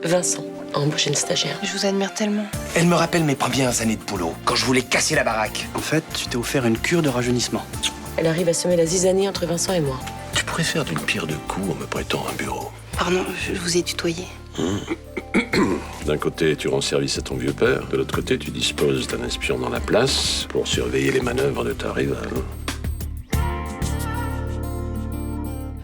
Vincent a embauché une stagiaire. Je vous admire tellement. Elle me rappelle mes premières années de boulot, quand je voulais casser la baraque. En fait, tu t'es offert une cure de rajeunissement. Elle arrive à semer la zizanie entre Vincent et moi. Tu pourrais faire d'une pierre deux coups en me prêtant un bureau. Pardon, je vous ai tutoyé. D'un côté, tu rends service à ton vieux père. De l'autre côté, tu disposes d'un espion dans la place pour surveiller les manœuvres de ta rivale.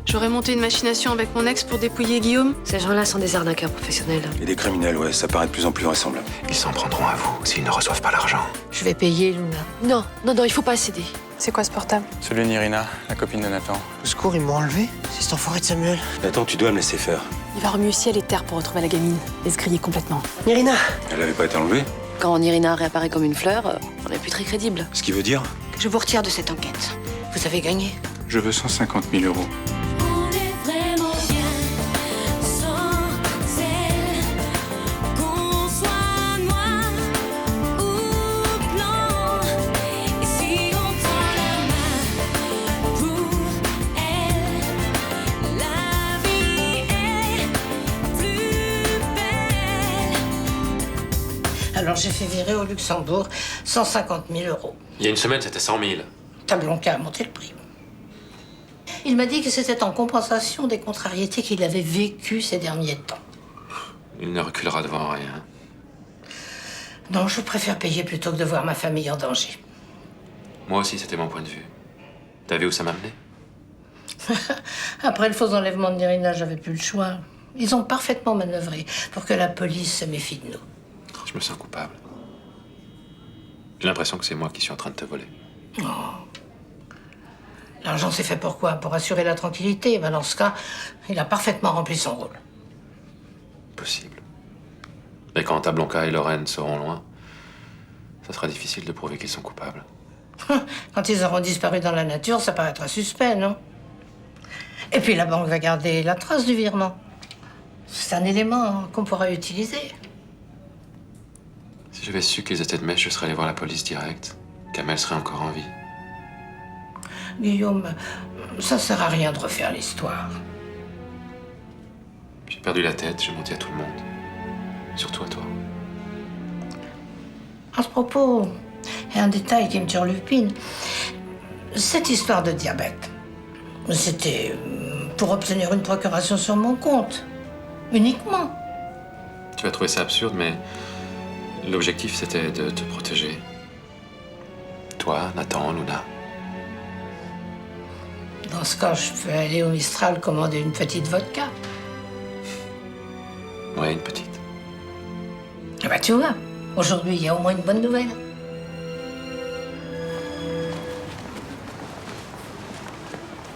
J'aurais monté une machination avec mon ex pour dépouiller Guillaume. Ces gens-là sont des arnaqueurs professionnels. Et des criminels, ouais, ça paraît de plus en plus vraisemblable. Ils s'en prendront à vous s'ils ne reçoivent pas l'argent. Je vais payer, Luna. Non, il faut pas céder. C'est quoi ce portable? Celui d'Irina, la copine de Nathan. Au secours, ils m'ont enlevé. C'est cet enfoiré de Samuel. Nathan, tu dois me laisser faire. Il va remuer ciel et terre pour retrouver la gamine et se griller complètement. Irina. Elle avait pas été enlevée? Quand Irina réapparaît comme une fleur, on n'est plus très crédible. Ce qui veut dire? Je vous retire de cette enquête. Vous avez gagné. Je veux 150 000 euros. Alors j'ai fait virer au Luxembourg 150 000 euros. Il y a une semaine, c'était 100 000. Tablonka a monté le prix. Il m'a dit que c'était en compensation des contrariétés qu'il avait vécues ces derniers temps. Il ne reculera devant rien. Non, je préfère payer plutôt que de voir ma famille en danger. Moi aussi, c'était mon point de vue. T'as vu où ça m'a mené? Après le faux enlèvement de Nirina, j'avais plus le choix. Ils ont parfaitement manœuvré pour que la police se méfie de nous. Je me sens coupable. J'ai l'impression que c'est moi qui suis en train de te voler. Oh. L'argent, c'est fait pour quoi? Pour assurer la tranquillité. Ben dans ce cas, il a parfaitement rempli son rôle. Possible. Mais quand Tablonka et Lorraine seront loin, ça sera difficile de prouver qu'ils sont coupables. Quand ils auront disparu dans la nature, ça paraîtra suspect, non? Et puis la banque va garder la trace du virement. C'est un élément qu'on pourra utiliser. Si j'avais su qu'ils étaient de mèche, je serais allé voir la police direct. Kamel serait encore en vie. Guillaume, ça sert à rien de refaire l'histoire. J'ai perdu la tête, j'ai menti à tout le monde. Surtout à toi. À ce propos, il y a un détail qui me turlupine. Cette histoire de diabète, c'était pour obtenir une procuration sur mon compte. Uniquement. Tu vas trouver ça absurde, mais l'objectif, c'était de te protéger. Toi, Nathan, Luna. Dans ce cas, je peux aller au Mistral commander une petite vodka. Ouais, une petite. Ah bah tu vois, aujourd'hui, il y a au moins une bonne nouvelle.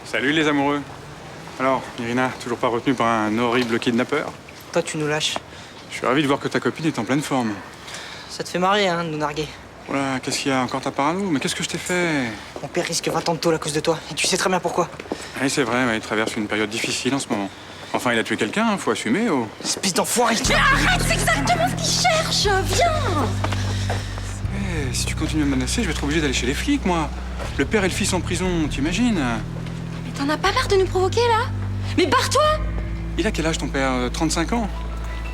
Salut les amoureux. Alors, Irina, toujours pas retenue par un horrible kidnappeur? Toi, tu nous lâches. Je suis ravi de voir que ta copine est en pleine forme. Ça te fait marrer, hein, de nous narguer. Voilà, qu'est-ce qu'il y a? Encore ta parano? Mais qu'est-ce que je t'ai fait? Mon père risque 20 ans de tôle à cause de toi. Et tu sais très bien pourquoi. Oui, c'est vrai, ouais, il traverse une période difficile en ce moment. Enfin, il a tué quelqu'un, hein, faut assumer, oh. Espèce d'enfoiré. Mais arrête, c'est exactement ce qu'il cherche. Viens. Eh, si tu continues à me menacer, je vais être obligé d'aller chez les flics, moi. Le père et le fils en prison, t'imagines? Mais t'en as pas marre de nous provoquer, là? Mais barre-toi. Il a quel âge ton père? 35 ans?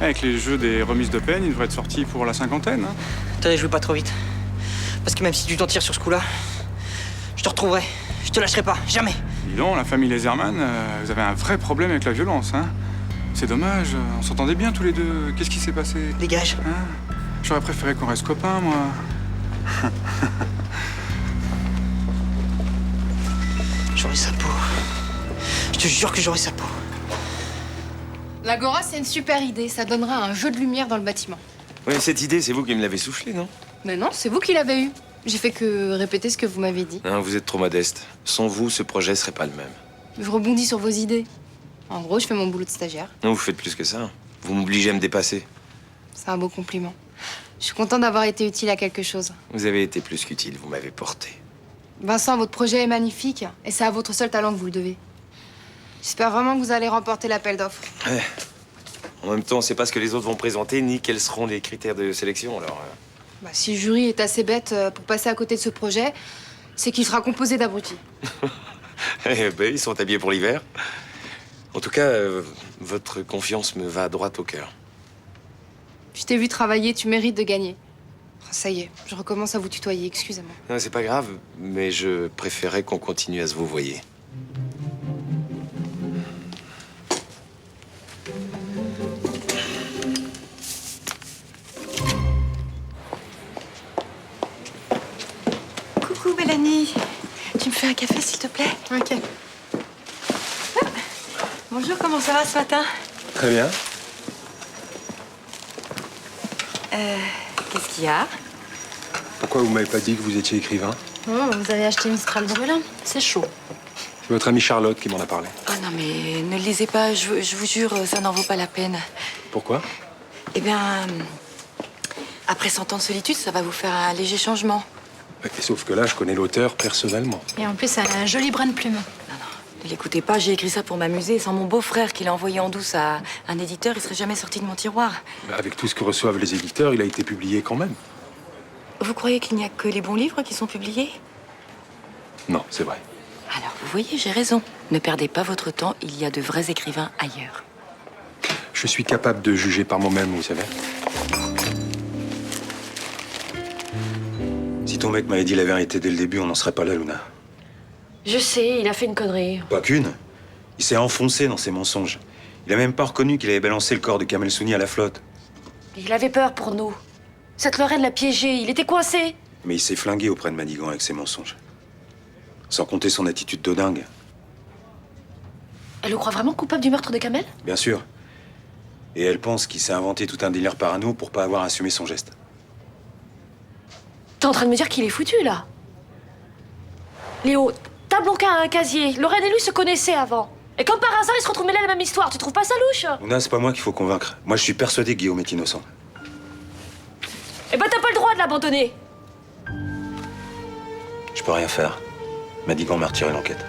Avec les jeux des remises de peine, il devrait être sorti pour la cinquantaine. Hein. Attendez, je veux pas trop vite. Parce que même si tu t'en tires sur ce coup-là, je te retrouverai. Je te lâcherai pas, jamais. Dis donc, la famille Laserman, vous avez un vrai problème avec la violence, hein? C'est dommage, on s'entendait bien tous les deux. Qu'est-ce qui s'est passé? Dégage. Hein? J'aurais préféré qu'on reste copains, moi. J'aurai sa peau. Je te jure que j'aurai sa peau. L'Agora, c'est une super idée. Ça donnera un jeu de lumière dans le bâtiment. Oui, cette idée, c'est vous qui me l'avez soufflée, non? Mais non, c'est vous qui l'avez eu. J'ai fait que répéter ce que vous m'avez dit. Non, vous êtes trop modeste. Sans vous, ce projet serait pas le même. Je rebondis sur vos idées. En gros, je fais mon boulot de stagiaire. Non, vous faites plus que ça. Vous m'obligez à me dépasser. C'est un beau compliment. Je suis contente d'avoir été utile à quelque chose. Vous avez été plus qu'utile, vous m'avez porté. Vincent, votre projet est magnifique et c'est à votre seul talent que vous le devez. J'espère vraiment que vous allez remporter l'appel d'offres. Ouais. En même temps, on sait pas ce que les autres vont présenter, ni quels seront les critères de sélection, alors... Bah, si le jury est assez bête pour passer à côté de ce projet, c'est qu'il sera composé d'abrutis. Eh ben, ils sont habillés pour l'hiver. En tout cas, votre confiance me va droit au cœur. Je t'ai vu travailler, tu mérites de gagner. Ça y est, je recommence à vous tutoyer, excusez-moi. Non, c'est pas grave, mais je préférais qu'on continue à se vous voyer. Coucou Mélanie. Tu me fais un café s'il te plaît? Ok. Bonjour, comment ça va ce matin? Très bien. Qu'est-ce qu'il y a? Pourquoi vous m'avez pas dit que vous étiez écrivain? Oh, vous avez acheté Mistral brûlant. C'est chaud. C'est votre amie Charlotte qui m'en a parlé. Oh non mais ne le lisez pas, je vous jure, ça n'en vaut pas la peine. Pourquoi? Eh bien, après 100 ans de solitude, ça va vous faire un léger changement. Sauf que là, je connais l'auteur personnellement. Et en plus, elle a un joli brin de plume. Non, ne l'écoutez pas, j'ai écrit ça pour m'amuser. Sans mon beau-frère qui l'a envoyé en douce à un éditeur, il serait jamais sorti de mon tiroir. Avec tout ce que reçoivent les éditeurs, il a été publié quand même. Vous croyez qu'il n'y a que les bons livres qui sont publiés? Non, c'est vrai. Alors, vous voyez, j'ai raison. Ne perdez pas votre temps, il y a de vrais écrivains ailleurs. Je suis capable de juger par moi-même, vous savez. Si ton mec m'avait dit la vérité dès le début, on n'en serait pas là, Luna. Je sais, il a fait une connerie. Pas qu'une. Il s'est enfoncé dans ses mensonges. Il a même pas reconnu qu'il avait balancé le corps de Kamel Souni à la flotte. Il avait peur pour nous. Cette Lorraine l'a piégé, il était coincé. Mais il s'est flingué auprès de Madigan avec ses mensonges. Sans compter son attitude de dingue. Elle le croit vraiment coupable du meurtre de Kamel? Bien sûr. Et elle pense qu'il s'est inventé tout un délire parano pour pas avoir assumé son geste. T'es en train de me dire qu'il est foutu, là? Léo, Tablonka a un casier. Lorraine et lui se connaissaient avant. Et comme par hasard, ils se retrouvent mêlés à la même histoire. Tu trouves pas ça louche? Luna, c'est pas moi qu'il faut convaincre. Moi, je suis persuadé que Guillaume est innocent. Eh ben, t'as pas le droit de l'abandonner. Je peux rien faire. Madigan m'a retiré l'enquête.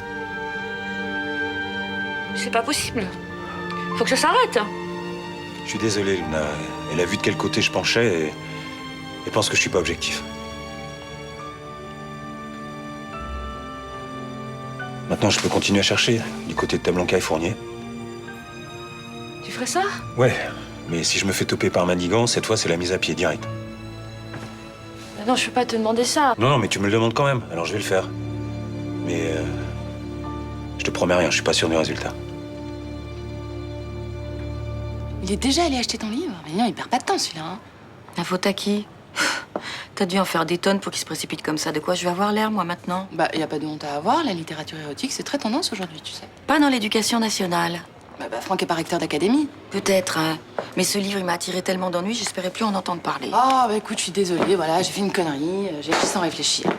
C'est pas possible. Faut que ça s'arrête. Je suis désolé, Luna. Elle a vu de quel côté je penchais et pense que je suis pas objectif. Maintenant, je peux continuer à chercher, du côté de Tablonka et Fournier. Tu ferais ça? Ouais, mais si je me fais toper par Madigan, cette fois, c'est la mise à pied directe. Non, je peux pas te demander ça. Non, mais tu me le demandes quand même, alors je vais le faire. Mais je te promets rien, je suis pas sûr du résultat. Il est déjà allé acheter ton livre? Mais non, il perd pas de temps, celui-là. Hein. La faute à qui? T'as dû en faire des tonnes pour qu'il se précipite comme ça. De quoi je vais avoir l'air, moi, maintenant? Bah, y a pas de honte à avoir. La littérature érotique, c'est très tendance aujourd'hui, tu sais. Pas dans l'éducation nationale. Bah, Franck est pas recteur d'académie. Peut-être, hein. Mais ce livre, il m'a attiré tellement d'ennuis, j'espérais plus en entendre parler. Oh, bah écoute, je suis désolée, voilà, j'ai fait une connerie. J'ai écrit sans réfléchir.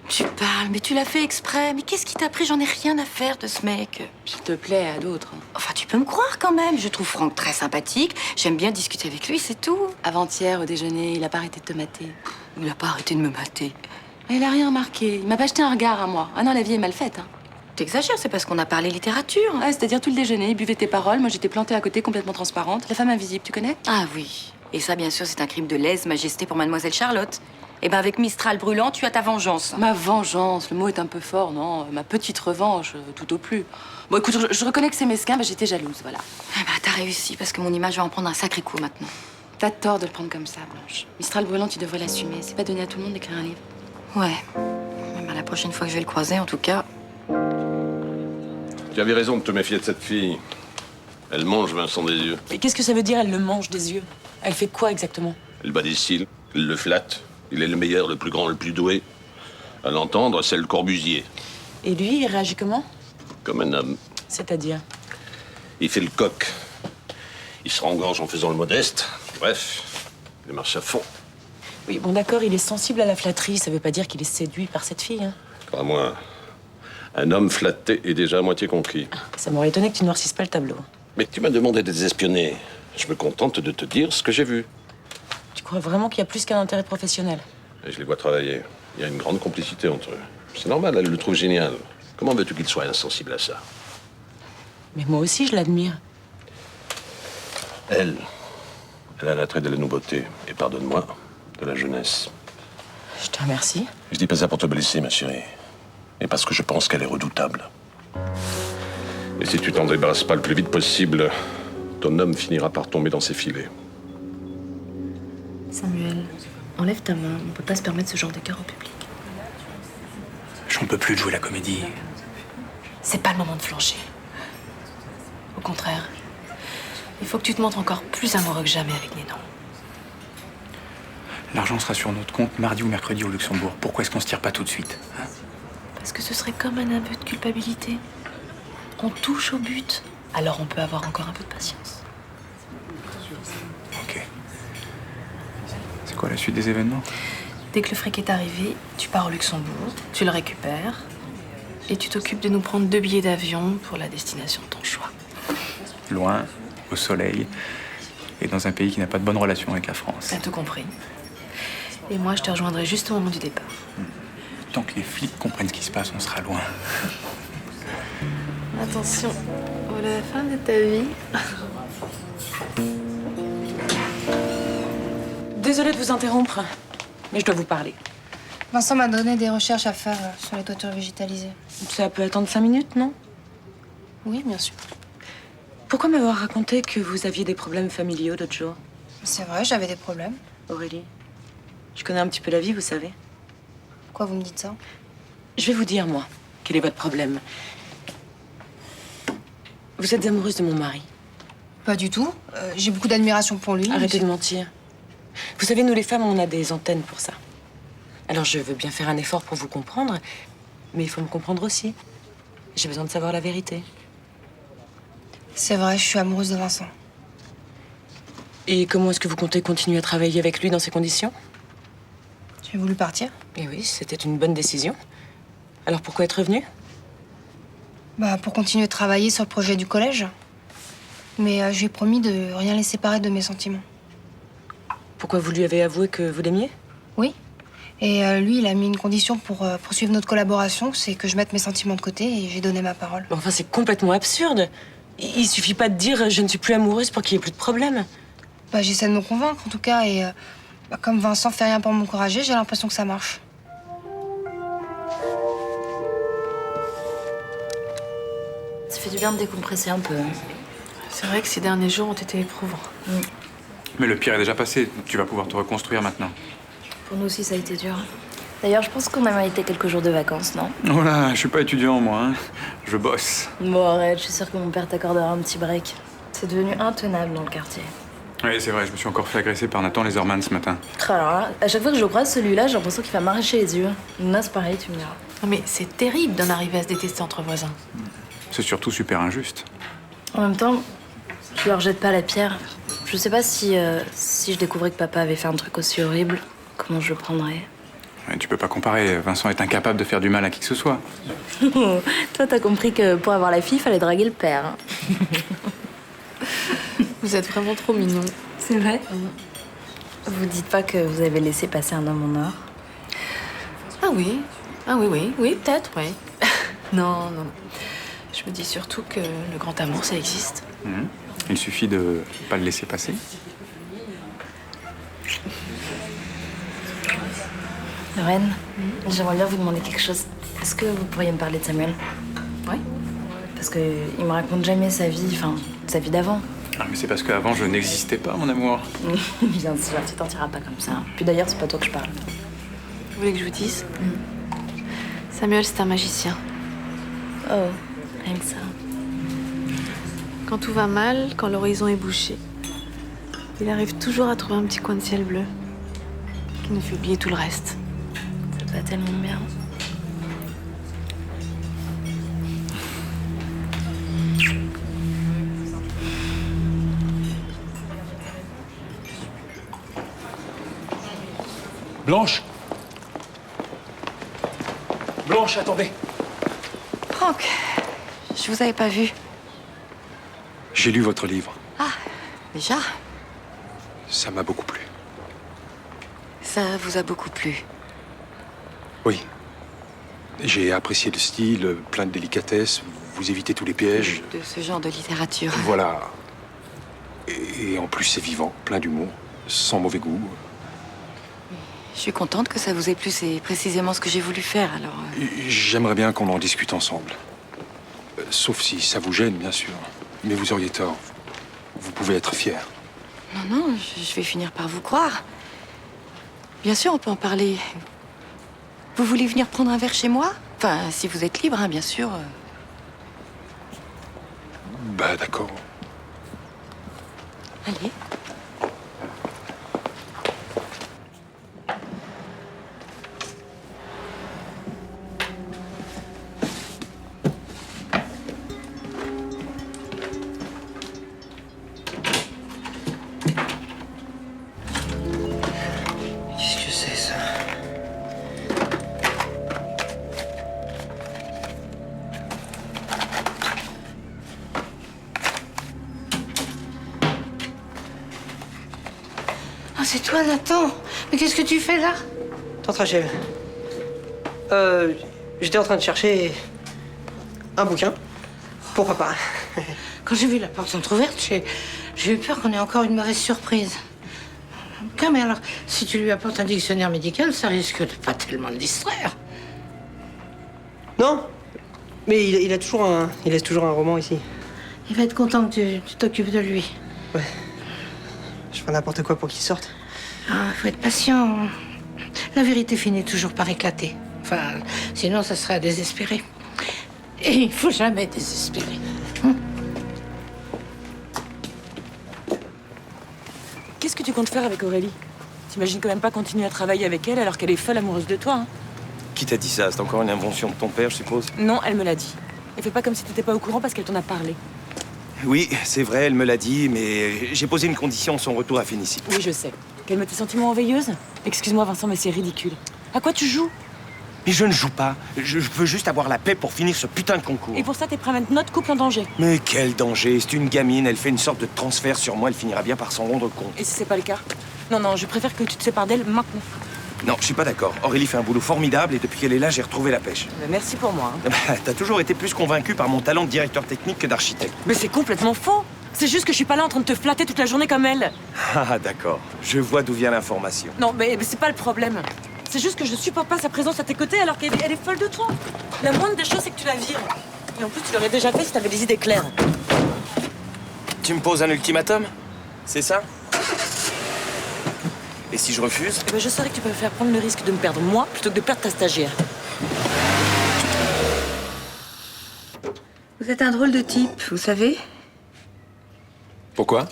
Tu parles, mais tu l'as fait exprès. Mais qu'est-ce qui t'a pris? J'en ai rien à faire de ce mec. S'il te plaît, à d'autres. Enfin, tu peux me croire quand même. Je trouve Franck très sympathique. J'aime bien discuter avec lui, c'est tout. Avant-hier, au déjeuner, il a pas arrêté de te mater. Il a pas arrêté de me mater. Il a rien remarqué. Il m'a pas jeté un regard à moi. Ah non, la vie est mal faite. Hein. T'exagères, c'est parce qu'on a parlé littérature. Ouais, c'est-à-dire tout le déjeuner, il buvait tes paroles. Moi, j'étais plantée à côté, complètement transparente. La femme invisible, tu connais? Ah oui. Et ça, bien sûr, c'est un crime de lèse-majesté pour Mademoiselle Charlotte. Eh ben, avec Mistral brûlant, tu as ta vengeance. Ma vengeance, le mot est un peu fort, non? Ma petite revanche, tout au plus. Bon, écoute, je reconnais que c'est mesquin, mais j'étais jalouse, voilà. Ah bah, t'as réussi, parce que mon image va en prendre un sacré coup maintenant. T'as tort de le prendre comme ça, Blanche. Mistral brûlant, tu devrais l'assumer. C'est pas donné à tout le monde d'écrire un livre. Ouais. Même à la prochaine fois que je vais le croiser, en tout cas. Tu avais raison de te méfier de cette fille. Elle mange Vincent des yeux. Mais qu'est-ce que ça veut dire, elle le mange des yeux? Elle fait quoi exactement? Elle bat des cils, elle le flatte. Il est le meilleur, le plus grand, le plus doué. À l'entendre, c'est le Corbusier. Et lui, il réagit comment? Comme un homme. C'est-à-dire? Il fait le coq. Il se rengorge en faisant le modeste. Bref, il marche à fond. Oui, bon d'accord, il est sensible à la flatterie. Ça veut pas dire qu'il est séduit par cette fille, hein. Crois-moi, un homme flatté est déjà à moitié conquis. Ça m'aurait étonné que tu noircisses pas le tableau. Mais tu m'as demandé de les espionner. Je me contente de te dire ce que j'ai vu. Tu crois vraiment qu'il y a plus qu'un intérêt professionnel? Et je les vois travailler. Il y a une grande complicité entre eux. C'est normal, elle le trouve génial. Comment veux-tu qu'il soit insensible à ça? Mais moi aussi, je l'admire. Elle a l'attrait de la nouveauté. Et pardonne-moi, de la jeunesse. Je te remercie. Je dis pas ça pour te blesser, ma chérie. Mais parce que je pense qu'elle est redoutable. Et si tu t'en débarrasses pas le plus vite possible, ton homme finira par tomber dans ses filets. Samuel, enlève ta main. On peut pas se permettre ce genre d'écart en public. J'en peux plus de jouer la comédie. C'est pas le moment de flancher. Au contraire, il faut que tu te montres encore plus amoureux que jamais avec Ninon. L'argent sera sur notre compte mardi ou mercredi au Luxembourg. Pourquoi est-ce qu'on se tire pas tout de suite, hein? Parce que ce serait comme un aveu de culpabilité. On touche au but, alors on peut avoir encore un peu de patience. Ok. C'est quoi la suite des événements? Dès que le fric est arrivé, tu pars au Luxembourg, tu le récupères et tu t'occupes de nous prendre 2 billets d'avion pour la destination de ton choix. Loin, au soleil, et dans un pays qui n'a pas de bonne relation avec la France. T'as tout compris. Et moi, je te rejoindrai juste au moment du départ. Tant que les flics comprennent ce qui se passe, on sera loin. Attention, voilà la fin de ta vie. Désolée de vous interrompre, mais je dois vous parler. Vincent m'a donné des recherches à faire sur les toitures végétalisées. Ça peut attendre 5 minutes, non? Oui, bien sûr. Pourquoi m'avoir raconté que vous aviez des problèmes familiaux l'autre jour? C'est vrai, j'avais des problèmes. Aurélie, je connais un petit peu la vie, vous savez. Pourquoi vous me dites ça? Je vais vous dire, moi, quel est votre problème. Vous êtes amoureuse de mon mari. Pas du tout. J'ai beaucoup d'admiration pour lui. Arrêtez de mentir. Vous savez, nous les femmes, on a des antennes pour ça. Alors je veux bien faire un effort pour vous comprendre, mais il faut me comprendre aussi. J'ai besoin de savoir la vérité. C'est vrai, je suis amoureuse de Vincent. Et comment est-ce que vous comptez continuer à travailler avec lui dans ces conditions? J'ai voulu partir. Eh oui, c'était une bonne décision. Alors pourquoi être revenu? Bah, pour continuer de travailler sur le projet du collège. Mais je lui ai promis de rien laisser paraître de mes sentiments. Pourquoi vous lui avez avoué que vous l'aimiez? Oui. Et lui, il a mis une condition pour poursuivre notre collaboration, c'est que je mette mes sentiments de côté et j'ai donné ma parole. Mais enfin, c'est complètement absurde. Il suffit pas de dire je ne suis plus amoureuse pour qu'il y ait plus de problème. Bah, j'essaie de me convaincre en tout cas et comme Vincent fait rien pour m'encourager, j'ai l'impression que ça marche. Ça fait du bien de décompresser un peu. Hein. C'est vrai que ces derniers jours ont été éprouvants. Mais le pire est déjà passé. Tu vas pouvoir te reconstruire maintenant. Pour nous aussi, ça a été dur. D'ailleurs, je pense qu'on a mérité quelques jours de vacances, non? Oh là, je suis pas étudiant, moi. Hein. Je bosse. Bon, arrête, je suis sûre que mon père t'accordera un petit break. C'est devenu intenable dans le quartier. Oui, c'est vrai, je me suis encore fait agresser par Nathan Leatherman ce matin. Alors là, à chaque fois que je le croise, celui-là, j'ai l'impression qu'il va m'arracher les yeux. Là, c'est pareil, tu me diras. Non, mais c'est terrible d'en arriver à se détester entre voisins. C'est surtout super injuste. En même temps, je leur jette pas la pierre. Je sais pas si je découvrais que papa avait fait un truc aussi horrible, comment je le prendrais. Ouais, tu peux pas comparer. Vincent est incapable de faire du mal à qui que ce soit. Toi, t'as compris que pour avoir la fille, il fallait draguer le père. Hein. Vous êtes vraiment trop mignons. C'est vrai. Vous dites pas que vous avez laissé passer un homme en or? Ah oui. Ah oui, peut-être, oui. Non. Je me dis surtout que le grand amour, ça existe. Il suffit de pas le laisser passer. Lorraine, j'aimerais bien vous demander quelque chose. Est-ce que vous pourriez me parler de Samuel? Oui. Parce qu'il me raconte jamais sa vie, sa vie d'avant. Ah, mais c'est parce qu'avant, je n'existais pas, mon amour. Bien sûr, tu t'en tireras pas comme ça. Puis d'ailleurs, c'est pas toi que je parle. Vous voulez que je vous dise? Samuel, c'est un magicien. Oh, rien que ça. Quand tout va mal, quand l'horizon est bouché, il arrive toujours à trouver un petit coin de ciel bleu qui nous fait oublier tout le reste. C'est pas tellement bien. Blanche Blanche, attendez. Franck, je vous avais pas vu. J'ai lu votre livre. Ah, déjà? Ça m'a beaucoup plu. Ça vous a beaucoup plu? Oui. J'ai apprécié le style, plein de délicatesse. Vous évitez tous les pièges. De ce genre de littérature. Voilà. Et en plus, c'est vivant, plein d'humour, sans mauvais goût. Je suis contente que ça vous ait plu, c'est précisément ce que j'ai voulu faire, alors... J'aimerais bien qu'on en discute ensemble. Sauf si ça vous gêne, bien sûr. Mais vous auriez tort. Vous pouvez être fier. Non, je vais finir par vous croire. Bien sûr, on peut en parler. Vous voulez venir prendre un verre chez moi? Enfin, si vous êtes libre, hein, bien sûr. Bah d'accord. Allez. Qu'est-ce que c'est ça? Ah, c'est toi, Nathan. Mais qu'est-ce que tu fais là? Tante Rachel. J'étais en train de chercher un bouquin pour papa. Quand j'ai vu la porte entrouverte, j'ai eu peur qu'on ait encore une mauvaise surprise. Quand mais alors, si tu lui apportes un dictionnaire médical, ça risque de pas tellement le distraire. Non, mais il laisse toujours un roman ici. Il va être content que tu t'occupes de lui. Ouais. Je fais n'importe quoi pour qu'il sorte. Ah, faut être patient. La vérité finit toujours par éclater. Enfin, sinon, ça serait à désespérer. Et il faut jamais désespérer. Qu'est-ce que tu comptes faire avec Aurélie? T'imagines quand même pas continuer à travailler avec elle alors qu'elle est folle amoureuse de toi, hein? Qui t'a dit ça? C'est encore une invention de ton père, je suppose? Non, elle me l'a dit. Et fais pas comme si t'étais pas au courant parce qu'elle t'en a parlé. Oui, c'est vrai, elle me l'a dit, mais j'ai posé une condition, son retour à Phénicie. Oui, je sais. Qu'elle me tes sentiments en veilleuse? Excuse-moi, Vincent, mais c'est ridicule. À quoi tu joues? Mais je ne joue pas. Je veux juste avoir la paix pour finir ce putain de concours. Et pour ça, t'es prêt à mettre notre couple en danger? Mais quel danger! C'est une gamine, elle fait une sorte de transfert sur moi, elle finira bien par s'en rendre compte. Et si c'est pas le cas? Non, je préfère que tu te sépares d'elle maintenant. Non, je suis pas d'accord. Aurélie fait un boulot formidable et depuis qu'elle est là, j'ai retrouvé la pêche. Mais merci pour moi. Hein. Bah, t'as toujours été plus convaincu par mon talent de directeur technique que d'architecte. Mais c'est complètement faux! C'est juste que je suis pas là en train de te flatter toute la journée comme elle. Ah, d'accord. Je vois d'où vient l'information. Non, mais c'est pas le problème. C'est juste que je supporte pas sa présence à tes côtés alors qu'elle est folle de toi. La moindre des choses, c'est que tu la vires. Et en plus, tu l'aurais déjà fait si t'avais des idées claires. Tu me poses un ultimatum? C'est ça? Et si je refuse? Eh ben, je saurais que tu peux me faire prendre le risque de me perdre moi plutôt que de perdre ta stagiaire. Vous êtes un drôle de type, vous savez? Pourquoi?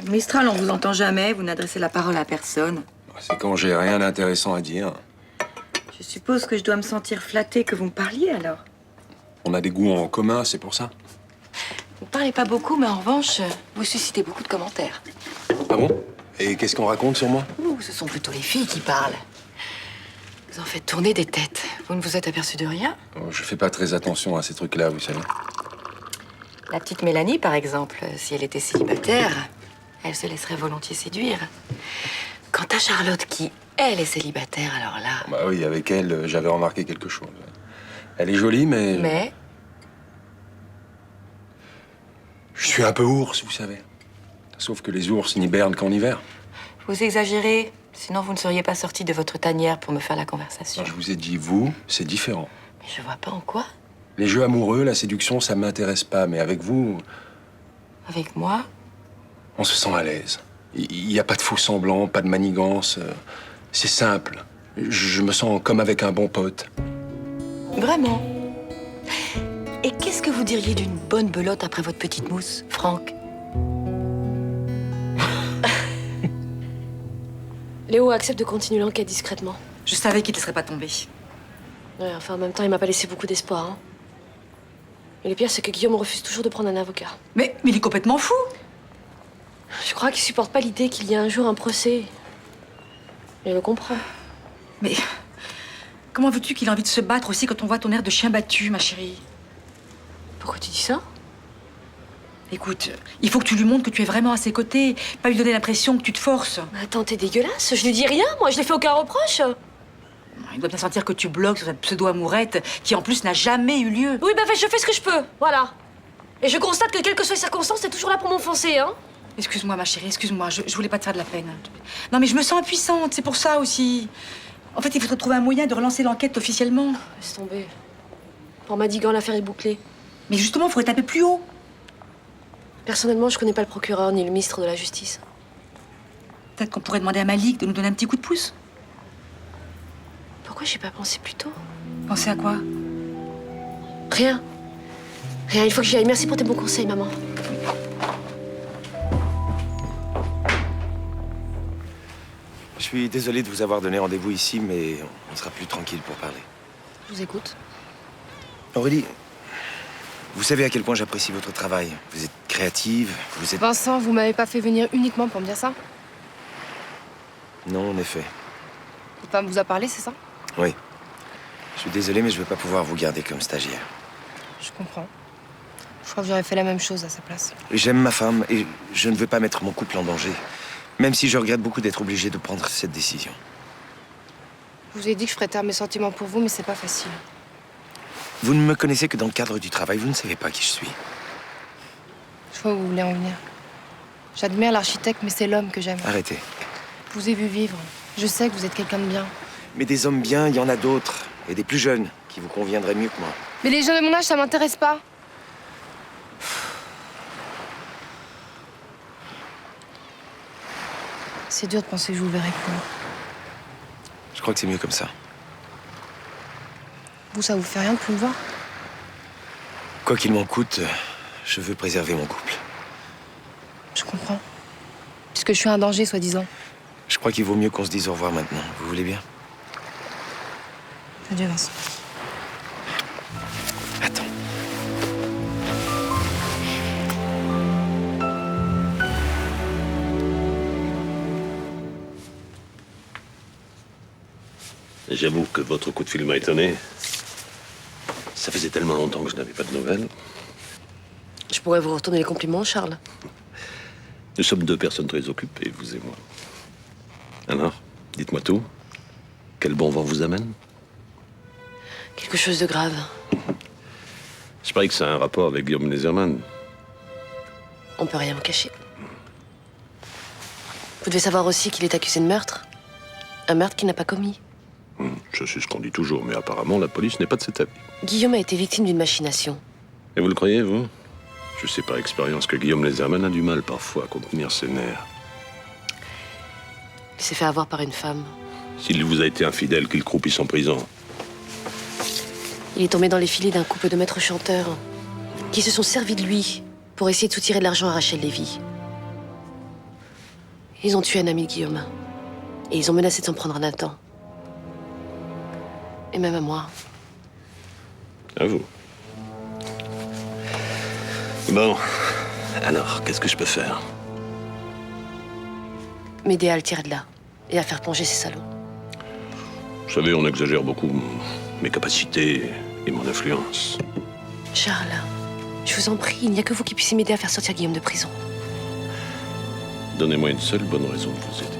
Mistral, on vous entend jamais, vous n'adressez la parole à personne. C'est quand j'ai rien d'intéressant à dire. Je suppose que je dois me sentir flattée que vous me parliez, alors. On a des goûts en commun, c'est pour ça. Vous parlez pas beaucoup, mais en revanche, vous suscitez beaucoup de commentaires. Ah bon? Et qu'est-ce qu'on raconte sur moi? Ouh, ce sont plutôt les filles qui parlent. Vous en faites tourner des têtes. Vous ne vous êtes aperçu de rien? Oh, je fais pas très attention à ces trucs-là, vous savez. La petite Mélanie, par exemple, si elle était célibataire, elle se laisserait volontiers séduire. Quant à Charlotte, qui, elle, est célibataire, alors là... Bah oui, avec elle, j'avais remarqué quelque chose. Elle est jolie, mais... Mais? Je suis un peu ours, vous savez. Sauf que les ours n'hibernent qu'en hiver. Vous exagérez, sinon vous ne seriez pas sorti de votre tanière pour me faire la conversation. Je vous ai dit, vous, c'est différent. Mais je vois pas en quoi. Les jeux amoureux, la séduction, ça m'intéresse pas. Mais avec vous, Avec moi? on se sent à l'aise. Il n'y a pas de faux semblants, pas de manigance. C'est simple. Je me sens comme avec un bon pote. Vraiment? Et qu'est-ce que vous diriez d'une bonne belote après votre petite mousse, Franck? Léo accepte de continuer l'enquête discrètement. Je savais qu'il ne serait pas tombé. Ouais, enfin, en même temps, il m'a pas laissé beaucoup d'espoir. Hein. Et le pire, c'est que Guillaume refuse toujours de prendre un avocat. Mais il est complètement fou! Je crois qu'il supporte pas l'idée qu'il y ait un jour un procès. Je le comprends. Mais comment veux-tu qu'il ait envie de se battre aussi quand on voit ton air de chien battu, ma chérie? Pourquoi tu dis ça? Écoute, il faut que tu lui montres que tu es vraiment à ses côtés, pas lui donner l'impression que tu te forces. Attends, t'es dégueulasse, je lui dis rien, moi, je lui fais aucun reproche. Il doit bien sentir que tu bloques sur cette pseudo-amourette qui, en plus, n'a jamais eu lieu. Oui, bah, je fais ce que je peux, voilà. Et je constate que, quelles que soient les circonstances, t'es toujours là pour m'enfoncer, hein. Excuse-moi, ma chérie, excuse-moi, je voulais pas te faire de la peine. Non, mais je me sens impuissante, c'est pour ça aussi. En fait, il faudrait trouver un moyen de relancer l'enquête officiellement. Laisse tomber. Pour Madigan, l'affaire est bouclée. Mais justement, il faudrait taper plus haut. Personnellement, je connais pas le procureur ni le ministre de la Justice. Peut-être qu'on pourrait demander à Malik de nous donner un petit coup de pouce. Pourquoi j'y ai pas pensé plus tôt? Pensez à quoi? Rien. Rien, il faut que j'y aille. Merci pour tes bons conseils, maman. Je suis désolé de vous avoir donné rendez-vous ici, mais on sera plus tranquille pour parler. Je vous écoute. Aurélie, vous savez à quel point j'apprécie votre travail. Vous êtes créative, vous êtes... Vincent, vous m'avez pas fait venir uniquement pour me dire ça? Non, en effet. Votre femme vous a parlé, c'est ça? Oui. Je suis désolé, mais je vais pas pouvoir vous garder comme stagiaire. Je comprends. Je crois que j'aurais fait la même chose à sa place. J'aime ma femme et je ne veux pas mettre mon couple en danger. Même si je regrette beaucoup d'être obligé de prendre cette décision. Je vous ai dit que je ferais taire mes sentiments pour vous, mais c'est pas facile. Vous ne me connaissez que dans le cadre du travail. Vous ne savez pas qui je suis. Je vois où vous voulez en venir. J'admire l'architecte, mais c'est l'homme que j'aime. Arrêtez. Je vous ai vu vivre. Je sais que vous êtes quelqu'un de bien. Mais des hommes bien, il y en a d'autres. Et des plus jeunes, qui vous conviendraient mieux que moi. Mais les jeunes de mon âge, ça m'intéresse pas. C'est dur de penser que je vous verrai plus. Je crois que c'est mieux comme ça. Vous, ça vous fait rien de plus me voir? Quoi qu'il m'en coûte, je veux préserver mon couple. Je comprends. Puisque je suis un danger, soi-disant. Je crois qu'il vaut mieux qu'on se dise au revoir maintenant. Vous voulez bien? Adieu, Vincent. Attends. J'avoue que votre coup de fil m'a étonné. Ça faisait tellement longtemps que je n'avais pas de nouvelles. Je pourrais vous retourner les compliments, Charles. Nous sommes deux personnes très occupées, vous et moi. Alors, dites-moi tout. Quel bon vent vous amène? Quelque chose de grave. Je parie que ça a un rapport avec Guillaume Laserman. On peut rien me cacher. Vous devez savoir aussi qu'il est accusé de meurtre. Un meurtre qu'il n'a pas commis. Je sais ce qu'on dit toujours, mais apparemment, la police n'est pas de cet avis. Guillaume a été victime d'une machination. Et vous le croyez, vous? Je sais par expérience que Guillaume Laserman a du mal parfois à contenir ses nerfs. Il s'est fait avoir par une femme. S'il vous a été infidèle, qu'il croupisse en prison. Il est tombé dans les filets d'un couple de maîtres chanteurs qui se sont servis de lui pour essayer de soutirer de l'argent à Rachel Lévy. Ils ont tué un ami de Guillaume. Et ils ont menacé de s'en prendre à Nathan. Et même à moi. À vous. Bon. Alors, qu'est-ce que je peux faire? M'aider à le tirer de là. Et à faire plonger ces salauds. Vous savez, on exagère beaucoup mes capacités et mon influence. Charles, je vous en prie, il n'y a que vous qui puissiez m'aider à faire sortir Guillaume de prison. Donnez-moi une seule bonne raison de vous aider.